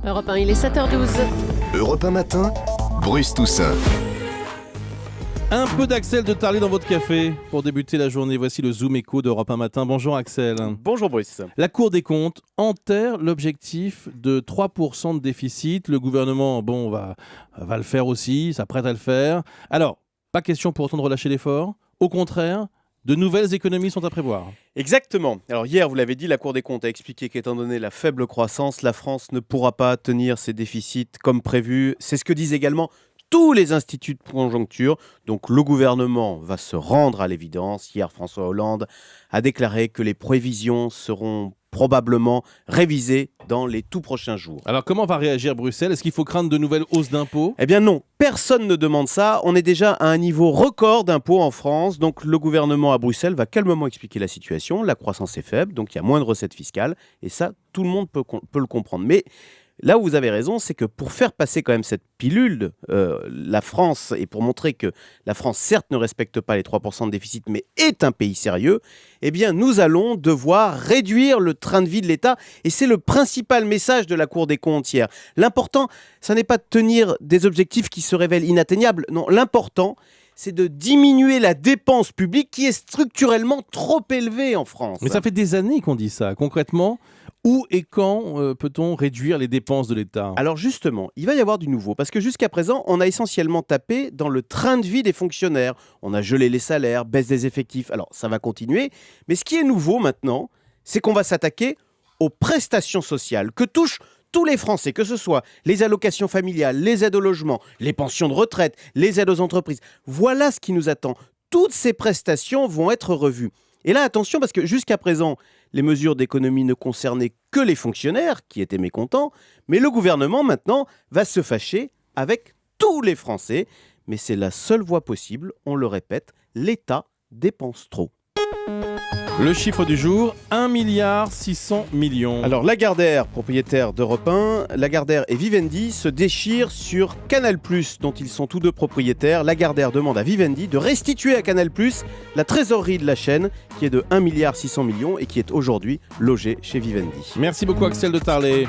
Europe 1, il est 7h12. Europe 1 matin, Bruce Toussaint. Un peu d'Axel de Tarlet dans votre café pour débuter la journée. Voici le Zoom Écho d'Europe 1 matin. Bonjour Axel. Bonjour Bruce. La Cour des comptes enterre l'objectif de 3% de déficit. Le gouvernement, va le faire aussi, s'apprête à le faire. Alors, pas question pour autant de relâcher l'effort. Au contraire, de nouvelles économies sont à prévoir. Exactement. Alors hier, vous l'avez dit, la Cour des comptes a expliqué qu'étant donné la faible croissance, la France ne pourra pas tenir ses déficits comme prévu. C'est ce que disent également tous les instituts de conjoncture. Donc le gouvernement va se rendre à l'évidence. Hier, François Hollande a déclaré que les prévisions seront probablement révisées dans les tout prochains jours. Alors comment va réagir Bruxelles ? Est-ce qu'il faut craindre de nouvelles hausses d'impôts ? Eh bien non, personne ne demande ça. On est déjà à un niveau record d'impôts en France. Donc le gouvernement à Bruxelles va calmement expliquer la situation. La croissance est faible, donc il y a moins de recettes fiscales. Et ça, tout le monde peut le comprendre. Mais là où vous avez raison, c'est que pour faire passer quand même cette pilule, la France, et pour montrer que la France, certes, ne respecte pas les 3% de déficit, mais est un pays sérieux, eh bien, nous allons devoir réduire le train de vie de l'État. Et c'est le principal message de la Cour des comptes hier. L'important, ça n'est pas de tenir des objectifs qui se révèlent inatteignables. Non, l'important, c'est de diminuer la dépense publique qui est structurellement trop élevée en France. Mais ça fait des années qu'on dit ça. Concrètement, où et quand peut-on réduire les dépenses de l'État ? Alors justement, il va y avoir du nouveau, parce que jusqu'à présent, on a essentiellement tapé dans le train de vie des fonctionnaires. On a gelé les salaires, baisse des effectifs, alors ça va continuer. Mais ce qui est nouveau maintenant, c'est qu'on va s'attaquer aux prestations sociales que touchent tous les Français, que ce soit les allocations familiales, les aides au logement, les pensions de retraite, les aides aux entreprises. Voilà ce qui nous attend. Toutes ces prestations vont être revues. Et là, attention, parce que jusqu'à présent, les mesures d'économie ne concernaient que les fonctionnaires qui étaient mécontents, mais le gouvernement, maintenant, va se fâcher avec tous les Français. Mais c'est la seule voie possible, on le répète, l'État dépense trop. Le chiffre du jour, 1,6 milliard. Alors Lagardère, propriétaire d'Europe 1, Lagardère et Vivendi se déchirent sur Canal+, dont ils sont tous deux propriétaires. Lagardère demande à Vivendi de restituer à Canal+, la trésorerie de la chaîne, qui est de 1,6 milliard et qui est aujourd'hui logée chez Vivendi. Merci beaucoup Axel de Tarlet.